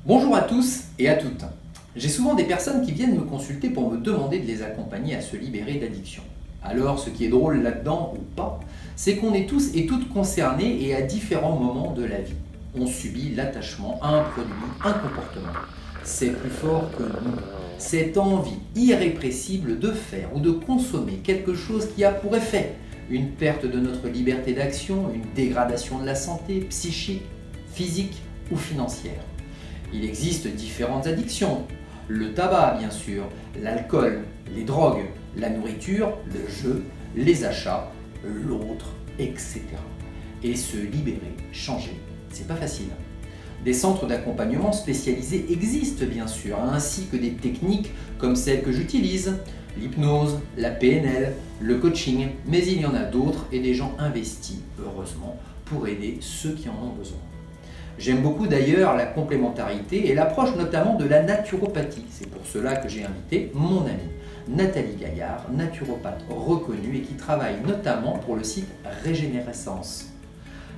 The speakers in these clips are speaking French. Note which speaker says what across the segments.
Speaker 1: Bonjour à tous et à toutes. J'ai souvent des personnes qui viennent me consulter pour me demander de les accompagner à se libérer d'addiction. Alors, ce qui est drôle là-dedans, ou pas, c'est qu'on est tous et toutes concernés et à différents moments de la vie. On subit l'attachement à un produit, un comportement. C'est plus fort que nous. Cette envie irrépressible de faire ou de consommer quelque chose qui a pour effet une perte de notre liberté d'action, une dégradation de la santé psychique, physique ou financière. Il existe différentes addictions. Le tabac, bien sûr, l'alcool, les drogues, la nourriture, le jeu, les achats, l'autre, etc. Et se libérer, changer, c'est pas facile. Des centres d'accompagnement spécialisés existent bien sûr, ainsi que des techniques comme celles que j'utilise, l'hypnose, la PNL, le coaching, mais il y en a d'autres et des gens investis, heureusement, pour aider ceux qui en ont besoin. J'aime beaucoup d'ailleurs la complémentarité et l'approche notamment de la naturopathie. C'est pour cela que j'ai invité mon amie Nathalie Gaillard, naturopathe reconnue et qui travaille notamment pour le site Régénérescence,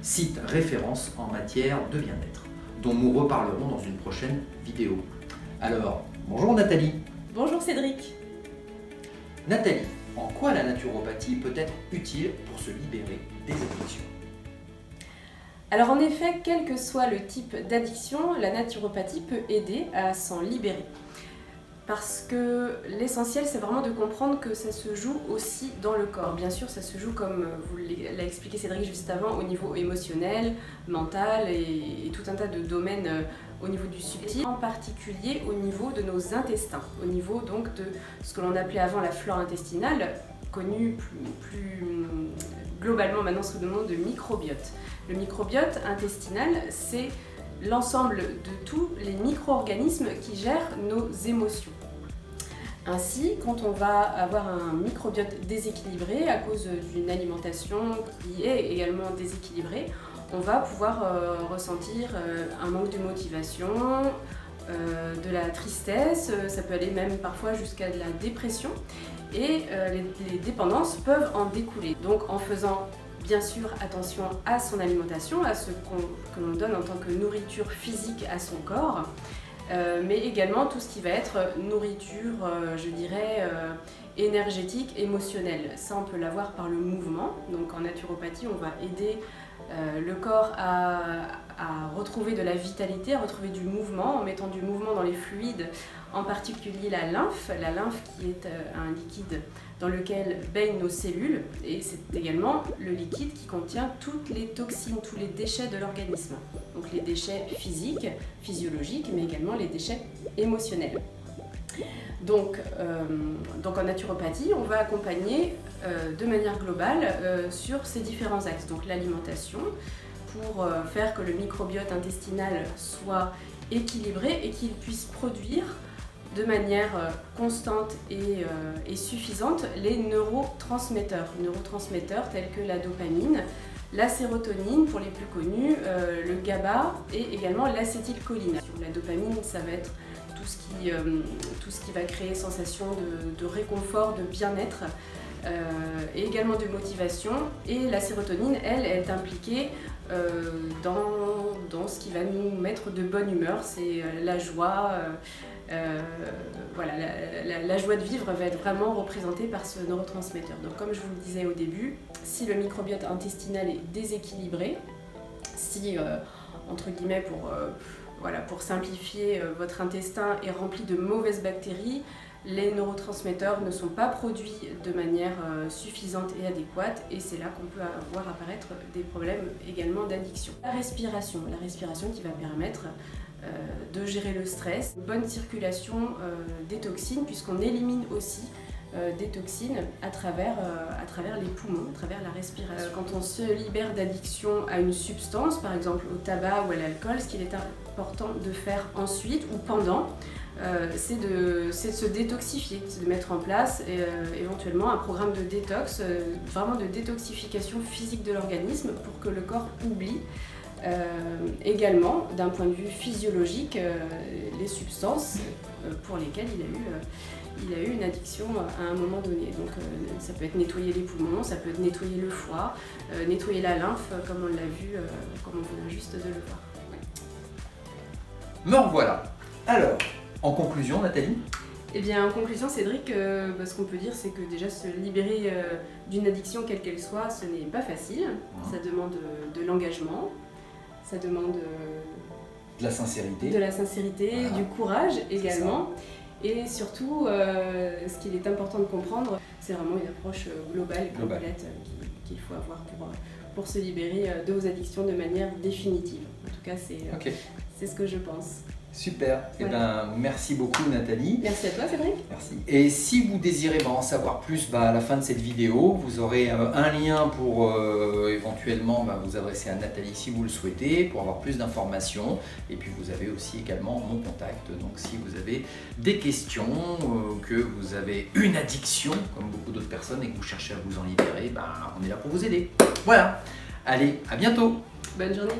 Speaker 1: site référence en matière de bien-être, dont nous reparlerons dans une prochaine vidéo. Alors, bonjour Nathalie.
Speaker 2: Bonjour Cédric.
Speaker 1: Nathalie, en quoi la naturopathie peut être utile pour se libérer des addictions ?
Speaker 2: Alors en effet, quel que soit le type d'addiction, la naturopathie peut aider à s'en libérer. Parce que l'essentiel, c'est vraiment de comprendre que ça se joue aussi dans le corps. Bien sûr, ça se joue, comme vous l'a expliqué Cédric juste avant, au niveau émotionnel, mental et tout un tas de domaines au niveau du subtil, en particulier au niveau de nos intestins, au niveau donc de ce que l'on appelait avant la flore intestinale, connue plus globalement maintenant sous le nom de microbiote. Le microbiote intestinal, c'est l'ensemble de tous les micro-organismes qui gèrent nos émotions. Ainsi, quand on va avoir un microbiote déséquilibré à cause d'une alimentation qui est également déséquilibrée, on va pouvoir ressentir un manque de motivation, de la tristesse, ça peut aller même parfois jusqu'à de la dépression et les dépendances peuvent en découler. Donc en faisant bien sûr attention à son alimentation, à ce que l'on donne en tant que nourriture physique à son corps, mais également tout ce qui va être nourriture, je dirais, énergétique, émotionnelle. Ça, on peut l'avoir par le mouvement. Donc en naturopathie, on va aider le corps à retrouver de la vitalité, à retrouver du mouvement, en mettant du mouvement dans les fluides, en particulier la lymphe qui est un liquide dans lequel baignent nos cellules, et c'est également le liquide qui contient toutes les toxines, tous les déchets de l'organisme. Donc les déchets physiques, physiologiques, mais également les déchets émotionnels. Donc en naturopathie, on va accompagner de manière globale sur ces différents axes. Donc l'alimentation, pour faire que le microbiote intestinal soit équilibré et qu'il puisse produire de manière constante et suffisante les neurotransmetteurs tels que la dopamine, la sérotonine pour les plus connus, le GABA et également l'acétylcholine. La dopamine, ça va être tout ce qui va créer sensation de réconfort, de bien-être et également de motivation. Et la sérotonine, elle est impliquée dans ce qui va nous mettre de bonne humeur, c'est la joie. Voilà, la joie de vivre va être vraiment représentée par ce neurotransmetteur. Donc comme je vous le disais au début, si le microbiote intestinal est déséquilibré, si, entre guillemets, pour simplifier, votre intestin est rempli de mauvaises bactéries, les neurotransmetteurs ne sont pas produits de manière suffisante et adéquate, et c'est là qu'on peut voir apparaître des problèmes également d'addiction. La respiration qui va permettre de gérer le stress, une bonne circulation des toxines, puisqu'on élimine aussi des toxines à travers les poumons, à travers la respiration. Quand on se libère d'addiction à une substance, par exemple au tabac ou à l'alcool, ce qu'il est important de faire ensuite ou pendant, c'est de se détoxifier, c'est de mettre en place éventuellement un programme de détox, vraiment de détoxification physique de l'organisme pour que le corps oublie. Également, d'un point de vue physiologique, les substances pour lesquelles il a eu une addiction à un moment donné. Donc ça peut être nettoyer les poumons, ça peut être nettoyer le foie, nettoyer la lymphe, comme on l'a vu, comme on vient juste de le voir.
Speaker 1: Me revoilà. Alors, en conclusion, Nathalie?
Speaker 2: Eh bien, en conclusion, Cédric, ce qu'on peut dire, c'est que déjà se libérer d'une addiction, quelle qu'elle soit, ce n'est pas facile. Ça demande de l'engagement, ça demande
Speaker 1: de la sincérité,
Speaker 2: voilà. Du courage également. Et surtout, ce qu'il est important de comprendre, c'est vraiment une approche globale et complète qu'il faut avoir pour se libérer de vos addictions de manière définitive. En tout cas, c'est ce que je pense.
Speaker 1: Super.
Speaker 2: Voilà.
Speaker 1: Eh ben, merci beaucoup Nathalie.
Speaker 2: Merci à toi Cédric.
Speaker 1: Merci. Et si vous désirez en savoir plus, à la fin de cette vidéo, vous aurez un lien pour éventuellement vous adresser à Nathalie si vous le souhaitez, pour avoir plus d'informations. Et puis vous avez aussi également mon contact. Donc si vous avez des questions, que vous avez une addiction, comme beaucoup d'autres personnes, et que vous cherchez à vous en libérer, on est là pour vous aider. Voilà. Allez, à bientôt.
Speaker 2: Bonne journée.